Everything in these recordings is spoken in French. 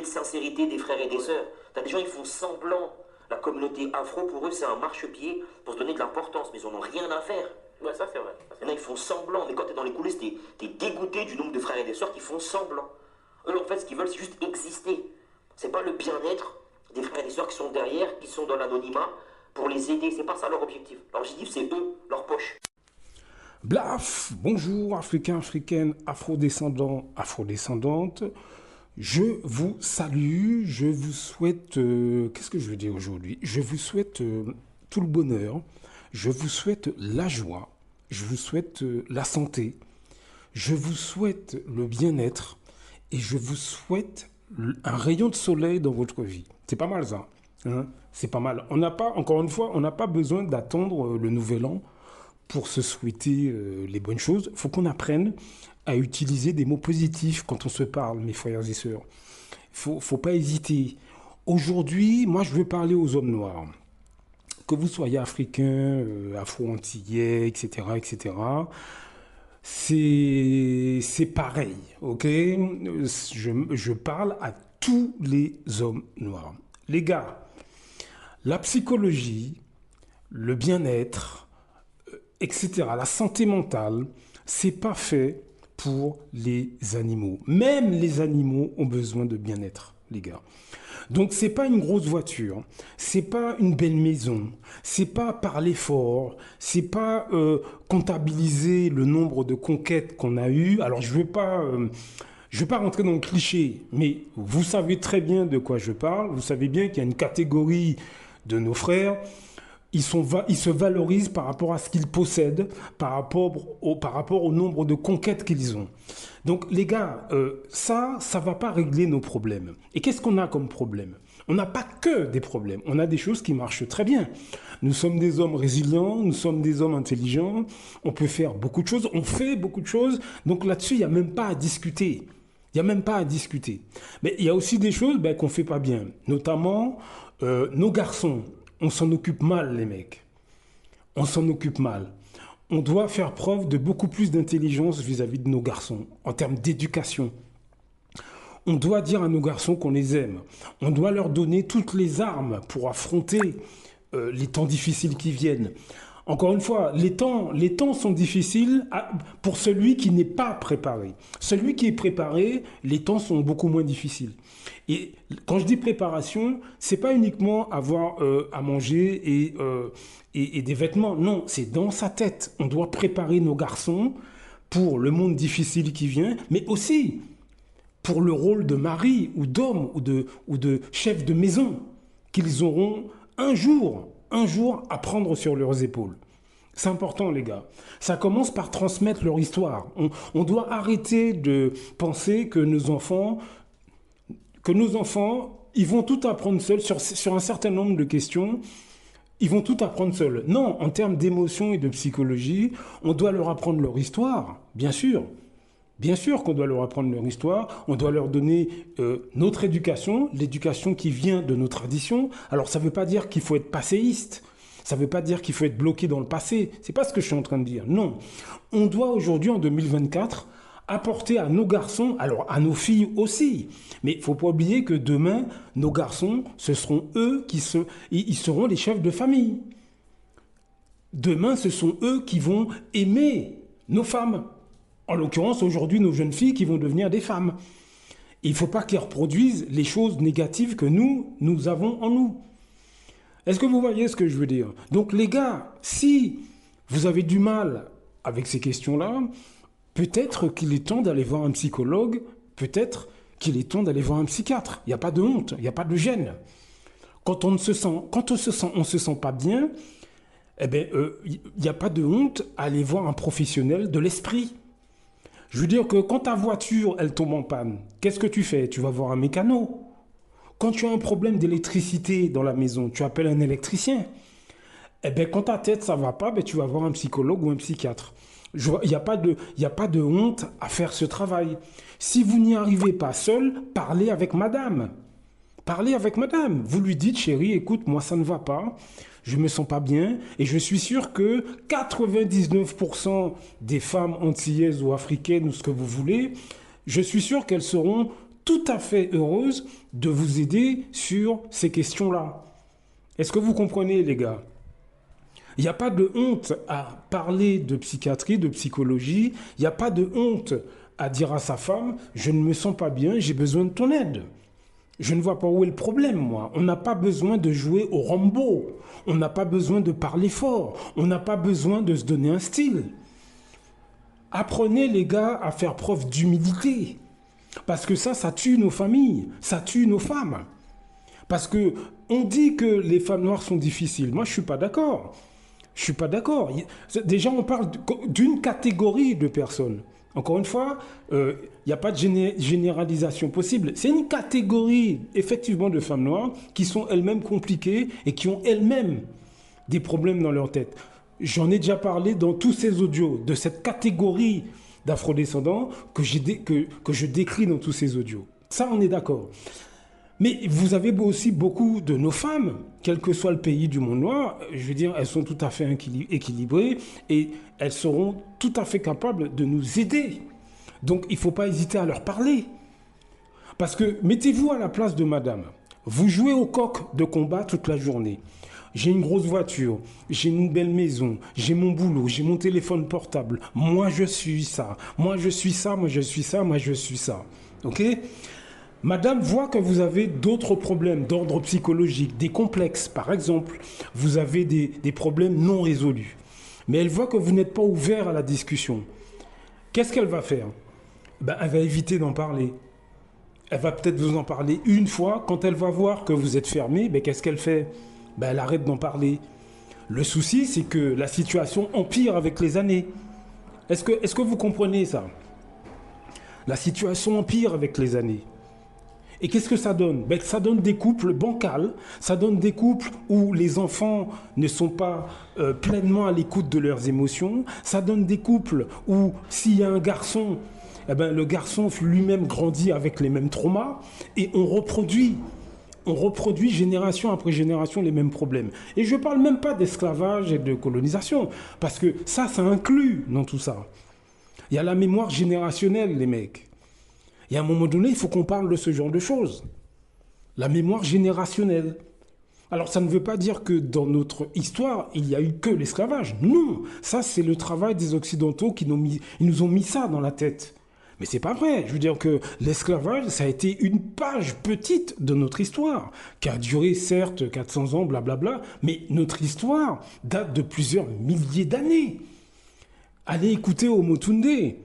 sincérité des frères et des sœurs. T'as des gens, ils font semblant. La communauté afro, pour eux, c'est un marchepied pour se donner de l'importance, mais ils en ont rien à faire. Ouais, ça c'est vrai. Il y en a, ils font semblant, mais quand t'es dans les coulisses, t'es dégoûté du nombre de frères et de sœurs qui font semblant. Eux, en fait, ce qu'ils veulent, c'est juste exister. C'est pas le bien-être des frères et des sœurs qui sont derrière, qui sont dans l'anonymat, pour les aider. C'est pas ça leur objectif. Leur objectif, c'est eux, leur poche. Blaf, bonjour Africains, Africaines, Afrodescendants, Afrodescendantes. Je vous salue, je vous souhaite, qu'est-ce que je veux dire aujourd'hui? Je vous souhaite tout le bonheur, je vous souhaite la joie, je vous souhaite la santé, je vous souhaite le bien-être et je vous souhaite un rayon de soleil dans votre vie. C'est pas mal ça, hein? C'est pas mal. On n'a pas, encore une fois, on n'a pas besoin d'attendre le nouvel an pour se souhaiter les bonnes choses. Il faut qu'on apprenne à utiliser des mots positifs quand on se parle, mes frères et sœurs. Faut pas hésiter. Aujourd'hui, moi, je veux parler aux hommes noirs. Que vous soyez africain, afro-antillais, etc., etc., c'est pareil, ok? Je parle à tous les hommes noirs. Les gars, la psychologie, le bien-être, etc., la santé mentale, c'est pas fait pour les animaux. Même les animaux ont besoin de bien-être, les gars. Donc c'est pas une grosse voiture, c'est pas une belle maison, c'est pas parler fort, c'est pas comptabiliser le nombre de conquêtes qu'on a eues. Alors je veux pas rentrer dans le cliché, mais vous savez très bien de quoi je parle. Vous savez bien qu'il y a une catégorie de nos frères. Ils se valorisent par rapport à ce qu'ils possèdent, par rapport au nombre de conquêtes qu'ils ont. Donc les gars, ça va pas régler nos problèmes. Et qu'est-ce qu'on a comme problème? On n'a pas que des problèmes, on a des choses qui marchent très bien. Nous sommes des hommes résilients, nous sommes des hommes intelligents, on peut faire beaucoup de choses, on fait beaucoup de choses, donc là-dessus, il n'y a même pas à discuter. Il n'y a même pas à discuter. Mais il y a aussi des choses qu'on ne fait pas bien, notamment nos garçons. On s'en occupe mal, les mecs. On s'en occupe mal. On doit faire preuve de beaucoup plus d'intelligence vis-à-vis de nos garçons, en termes d'éducation. On doit dire à nos garçons qu'on les aime. On doit leur donner toutes les armes pour affronter les temps difficiles qui viennent. Encore une fois, les temps sont difficiles pour celui qui n'est pas préparé. Celui qui est préparé, les temps sont beaucoup moins difficiles. Et quand je dis préparation, c'est pas uniquement avoir à manger et des vêtements. Non, c'est dans sa tête. On doit préparer nos garçons pour le monde difficile qui vient, mais aussi pour le rôle de mari ou d'homme ou de chef de maison qu'ils auront un jour à prendre sur leurs épaules. C'est important, les gars. Ça commence par transmettre leur histoire. On doit arrêter de penser que nos enfants, ils vont tout apprendre seuls sur un certain nombre de questions. Ils vont tout apprendre seuls. Non, en termes d'émotion et de psychologie, on doit leur apprendre leur histoire, bien sûr. Bien sûr qu'on doit leur apprendre leur histoire, on doit leur donner notre éducation, l'éducation qui vient de nos traditions. Alors ça ne veut pas dire qu'il faut être passéiste, ça ne veut pas dire qu'il faut être bloqué dans le passé, c'est pas ce que je suis en train de dire, non. On doit aujourd'hui, en 2024, apporter à nos garçons, alors à nos filles aussi, mais il ne faut pas oublier que demain, nos garçons, ce seront eux ils seront les chefs de famille. Demain, ce sont eux qui vont aimer nos femmes. En l'occurrence, aujourd'hui, nos jeunes filles qui vont devenir des femmes. Il ne faut pas qu'ils reproduisent les choses négatives que nous avons en nous. Est-ce que vous voyez ce que je veux dire? Donc les gars, si vous avez du mal avec ces questions-là, peut-être qu'il est temps d'aller voir un psychologue, peut-être qu'il est temps d'aller voir un psychiatre. Il n'y a pas de honte, il n'y a pas de gêne. Quand on se sent pas bien, il n'y a pas de honte à aller voir un professionnel de l'esprit. Je veux dire que quand ta voiture, elle tombe en panne, qu'est-ce que tu fais? Tu vas voir un mécano. Quand tu as un problème d'électricité dans la maison, tu appelles un électricien. Quand ta tête, ça ne va pas, tu vas voir un psychologue ou un psychiatre. Il n'y a pas de honte à faire ce travail. Si vous n'y arrivez pas seul, parlez avec madame. Parlez avec madame. Vous lui dites, chérie, écoute, moi, ça ne va pas. Je ne me sens pas bien et je suis sûr que 99% des femmes antillaises ou africaines ou ce que vous voulez, je suis sûr qu'elles seront tout à fait heureuse de vous aider sur ces questions-là. Est-ce que vous comprenez, les gars? Il n'y a pas de honte à parler de psychiatrie, de psychologie. Il n'y a pas de honte à dire à sa femme, je ne me sens pas bien, j'ai besoin de ton aide. Je ne vois pas où est le problème, moi. On n'a pas besoin de jouer au Rambo. On n'a pas besoin de parler fort. On n'a pas besoin de se donner un style. Apprenez, les gars, à faire preuve d'humilité. Parce que ça tue nos familles, ça tue nos femmes. Parce que on dit que les femmes noires sont difficiles. Moi, je ne suis pas d'accord. Je ne suis pas d'accord. Déjà, on parle d'une catégorie de personnes. Encore une fois, il n'y a pas de généralisation possible. C'est une catégorie, effectivement, de femmes noires qui sont elles-mêmes compliquées et qui ont elles-mêmes des problèmes dans leur tête. J'en ai déjà parlé dans tous ces audios, de cette catégorie d'afrodescendants que je décris dans tous ces audios. Ça, on est d'accord. Mais vous avez aussi beaucoup de nos femmes, quel que soit le pays du monde noir, je veux dire, elles sont tout à fait équilibrées et elles seront tout à fait capables de nous aider. Donc, il ne faut pas hésiter à leur parler. Parce que, mettez-vous à la place de madame. Vous jouez au coq de combat toute la journée. J'ai une grosse voiture, j'ai une belle maison, j'ai mon boulot, j'ai mon téléphone portable. Moi, je suis ça. Moi, je suis ça, moi, je suis ça, moi, je suis ça. OK ? Madame voit que vous avez d'autres problèmes d'ordre psychologique, des complexes par exemple. Vous avez des problèmes non résolus. Mais elle voit que vous n'êtes pas ouvert à la discussion. Qu'est-ce qu'elle va faire? Elle va éviter d'en parler. Elle va peut-être vous en parler une fois. Quand elle va voir que vous êtes fermé, qu'est-ce qu'elle fait? Elle arrête d'en parler. Le souci, c'est que la situation empire avec les années. Est-ce que vous comprenez ça? La situation empire avec les années. Et qu'est-ce que ça donne? Ça donne des couples bancals, ça donne des couples où les enfants ne sont pas pleinement à l'écoute de leurs émotions, ça donne des couples où s'il y a un garçon, le garçon lui-même grandit avec les mêmes traumas et on reproduit génération après génération les mêmes problèmes. Et je ne parle même pas d'esclavage et de colonisation, parce que ça inclut dans tout ça. Il y a la mémoire générationnelle, les mecs. Et à un moment donné, il faut qu'on parle de ce genre de choses. La mémoire générationnelle. Alors, ça ne veut pas dire que dans notre histoire, il n'y a eu que l'esclavage. Non, ça, c'est le travail des Occidentaux qui nous ont mis ça dans la tête. Mais c'est pas vrai. Je veux dire que l'esclavage, ça a été une page petite de notre histoire, qui a duré, certes, 400 ans, blablabla, mais notre histoire date de plusieurs milliers d'années. Allez écouter Omotunde.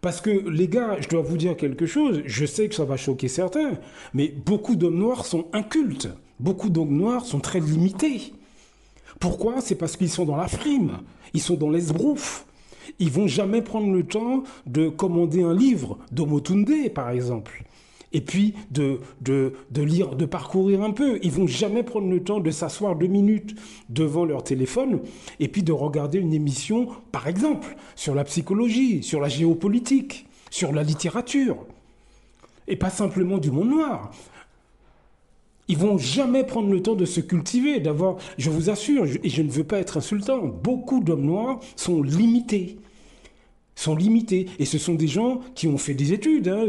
Parce que, les gars, je dois vous dire quelque chose, je sais que ça va choquer certains, mais beaucoup d'hommes noirs sont incultes. Beaucoup d'hommes noirs sont très limités. Pourquoi? C'est parce qu'ils sont dans la frime, ils sont dans l'esbrouf. Ils vont jamais prendre le temps de commander un livre d'Omotunde, par exemple. Et puis de lire, de parcourir un peu. Ils vont jamais prendre le temps de s'asseoir 2 minutes devant leur téléphone et puis de regarder une émission, par exemple, sur la psychologie, sur la géopolitique, sur la littérature. Et pas simplement du monde noir. Ils vont jamais prendre le temps de se cultiver, d'avoir, je vous assure, et je ne veux pas être insultant, beaucoup d'hommes noirs sont limités. Et ce sont des gens qui ont fait des études, hein.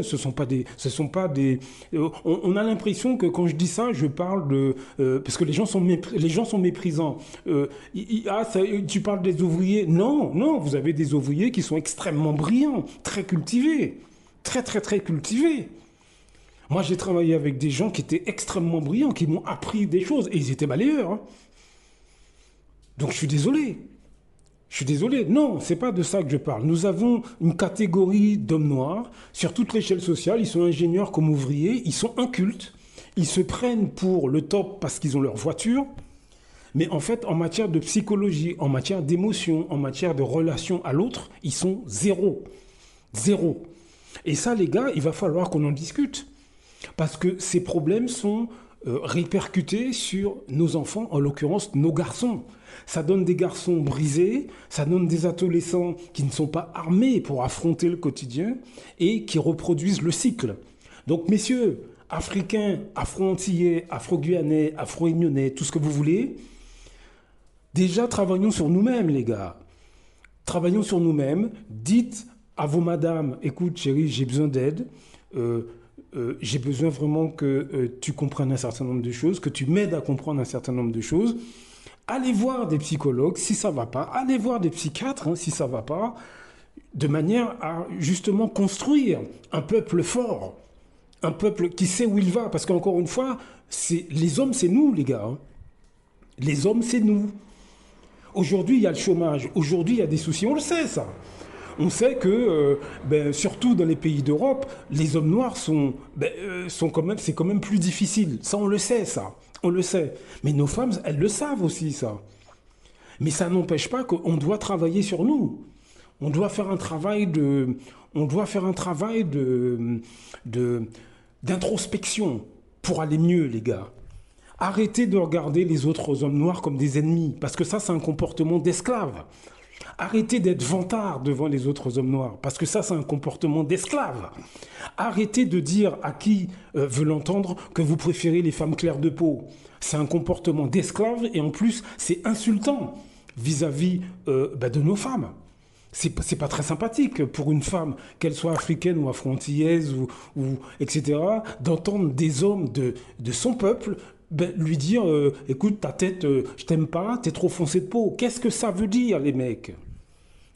On a l'impression que quand je dis ça, je parle de parce que les gens sont méprisants. Tu parles des ouvriers? Non, vous avez des ouvriers qui sont extrêmement brillants, très cultivés, très très très cultivés. Moi, j'ai travaillé avec des gens qui étaient extrêmement brillants, qui m'ont appris des choses et ils étaient balayeurs. Hein. Donc je suis désolé. Non, c'est pas de ça que je parle. Nous avons une catégorie d'hommes noirs sur toute l'échelle sociale. Ils sont ingénieurs comme ouvriers, ils sont incultes. Ils se prennent pour le top parce qu'ils ont leur voiture. Mais en fait, en matière de psychologie, en matière d'émotion, en matière de relation à l'autre, ils sont zéro. Zéro. Et ça, les gars, il va falloir qu'on en discute. Parce que ces problèmes sont répercutés sur nos enfants, en l'occurrence nos garçons. Ça donne des garçons brisés, ça donne des adolescents qui ne sont pas armés pour affronter le quotidien et qui reproduisent le cycle. Donc messieurs, africains, afro-antillais, afro-guyanais, afro-réunionnais, tout ce que vous voulez, déjà travaillons sur nous-mêmes les gars. Travaillons sur nous-mêmes, dites à vos madames, écoute chérie, j'ai besoin d'aide, j'ai besoin vraiment que tu comprennes un certain nombre de choses, que tu m'aides à comprendre un certain nombre de choses. Allez voir des psychologues si ça ne va pas, allez voir des psychiatres si ça ne va pas, de manière à justement construire un peuple fort, un peuple qui sait où il va. Parce qu'encore une fois, les hommes, c'est nous, les gars. Hein. Les hommes, c'est nous. Aujourd'hui, il y a le chômage. Aujourd'hui, il y a des soucis. On le sait, ça. On sait que, surtout dans les pays d'Europe, les hommes noirs sont quand même, c'est quand même plus difficile. Ça, on le sait, ça. On le sait. Mais nos femmes, elles le savent aussi, ça. Mais ça n'empêche pas qu'on doit travailler sur nous. On doit faire un travail d'introspection pour aller mieux, les gars. Arrêtez de regarder les autres hommes noirs comme des ennemis, parce que ça, c'est un comportement d'esclave. Arrêtez d'être vantard devant les autres hommes noirs, parce que ça, c'est un comportement d'esclave. Arrêtez de dire à qui veut l'entendre que vous préférez les femmes claires de peau. C'est un comportement d'esclave et en plus, c'est insultant vis-à-vis de nos femmes. C'est pas très sympathique pour une femme, qu'elle soit africaine ou afro-antillaise ou etc., d'entendre des hommes de son peuple lui dire écoute, ta tête, je t'aime pas, t'es trop foncé de peau. Qu'est-ce que ça veut dire, les mecs?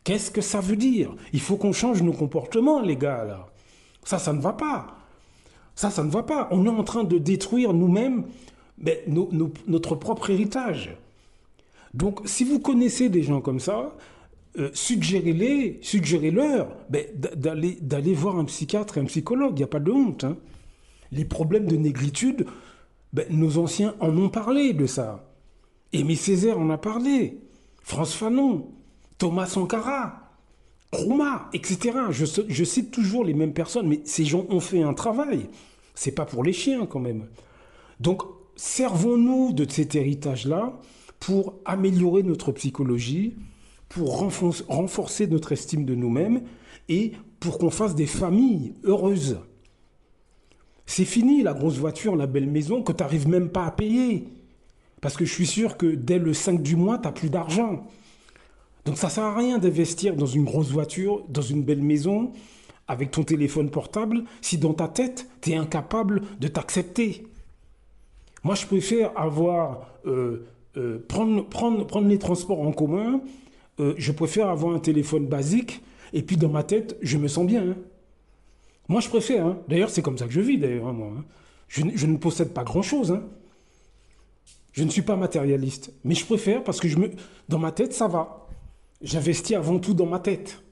Qu'est-ce que ça veut dire? Il faut qu'on change nos comportements, les gars, là. Ça ne va pas. Ça ne va pas. On est en train de détruire nous-mêmes notre propre héritage. Donc, si vous connaissez des gens comme ça, suggérez-leur d'aller voir un psychiatre et un psychologue. Il n'y a pas de honte. Hein. Les problèmes de négritude, nos anciens en ont parlé de ça. Aimé Césaire en a parlé. France Fanon, Thomas Sankara, Nkrumah, etc. Je cite toujours les mêmes personnes, mais ces gens ont fait un travail. C'est pas pour les chiens quand même. Donc, servons-nous de cet héritage-là pour améliorer notre psychologie, pour renforcer notre estime de nous-mêmes et pour qu'on fasse des familles heureuses. C'est fini la grosse voiture, la belle maison que tu n'arrives même pas à payer. Parce que je suis sûr que dès le 5 du mois, tu n'as plus d'argent. Donc ça ne sert à rien d'investir dans une grosse voiture, dans une belle maison, avec ton téléphone portable, si dans ta tête, tu es incapable de t'accepter. Moi, je préfère prendre les transports en commun, je préfère avoir un téléphone basique, et puis dans ma tête, je me sens bien. Hein. Moi, je préfère. Hein. D'ailleurs, c'est comme ça que je vis, d'ailleurs, moi. Hein. Je ne possède pas grand-chose. Hein. Je ne suis pas matérialiste. Mais je préfère parce que dans ma tête, ça va. J'investis avant tout dans ma tête.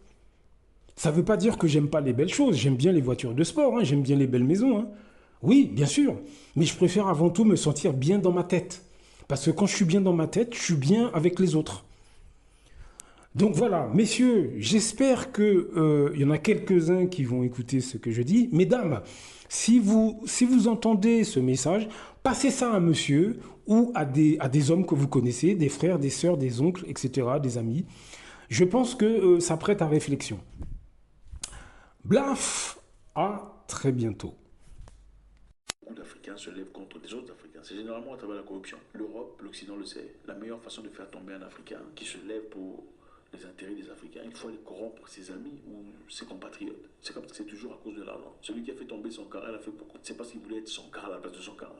Ça ne veut pas dire que j'aime pas les belles choses. J'aime bien les voitures de sport. Hein. J'aime bien les belles maisons. Hein. Oui, bien sûr. Mais je préfère avant tout me sentir bien dans ma tête. Parce que quand je suis bien dans ma tête, je suis bien avec les autres. Donc voilà, messieurs, j'espère qu'il y en a quelques-uns qui vont écouter ce que je dis. Mesdames, si vous entendez ce message, passez ça à un monsieur ou à des hommes que vous connaissez, des frères, des sœurs, des oncles, etc., des amis. Je pense que ça prête à réflexion. Blaf, à très bientôt. Beaucoup d'Africains se lèvent contre des autres Africains. C'est généralement à travers la corruption. L'Europe, l'Occident le sait. La meilleure façon de faire tomber un Africain qui se lève pour les intérêts des Africains, il faut aller corrompre ses amis ou ses compatriotes. C'est comme ça, c'est toujours à cause de l'argent. Celui qui a fait tomber Sankara, il a fait beaucoup. C'est parce qu'il voulait être Sankara à la place de Sankara.